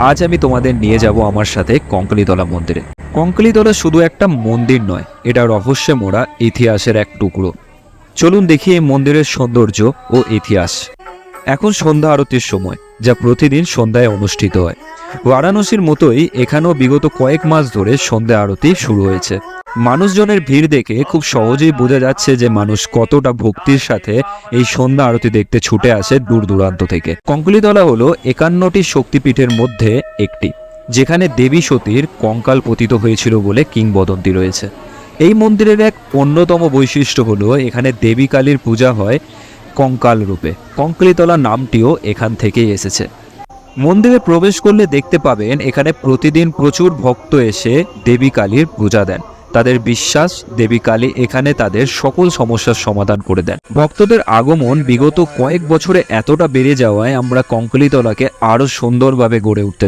আজ আমি তোমাদের নিয়ে যাব আমার সাথে কঙ্কালীতলা মন্দিরে। কঙ্কালীতলা শুধু একটা মন্দির নয়, এটা রহস্যে মোড়া ইতিহাসের এক টুকরো। চলুন দেখি এই মন্দিরের সৌন্দর্য ও ইতিহাস। এখন সন্ধ্যা আরতির সময়, যা প্রতিদিন সন্ধ্যায় অনুষ্ঠিত হয়। বারাণসীর মতোই এখানেও বিগত কয়েক মাস ধরে সন্ধ্যা আরতি শুরু হয়েছে। মানুষজনের ভিড় দেখে খুব সহজেই বোঝা যাচ্ছে যে মানুষ কতটা ভক্তির সাথে এই সন্ধ্যা আরতি দেখতে ছুটে আসে দূর দূরান্ত থেকে। কঙ্কালীতলা হলো 51টি শক্তিপীঠের মধ্যে একটি, যেখানে দেবী সতীর কঙ্কাল পতিত হয়েছিল বলে কিংবদন্তি রয়েছে। এই মন্দিরের এক অন্যতম বৈশিষ্ট্য হলো এখানে দেবী কালীর পূজা হয় কঙ্কাল রূপে। কঙ্কালীতলা নামটিও এখান থেকেই এসেছে। মন্দিরে প্রবেশ করলে দেখতে পাবেন এখানে প্রতিদিন প্রচুর ভক্ত এসে দেবী কালীর পূজা দেন। তাদের বিশ্বাস দেবী কালী এখানে তাদের সকল সমস্যার সমাধান করে দেন। ভক্তদের আগমন বিগত কয়েক বছরে এতটা বেড়ে যাওয়ায় আমরা কঙ্কালীতলাকে আরো সুন্দরভাবে গড়ে উঠতে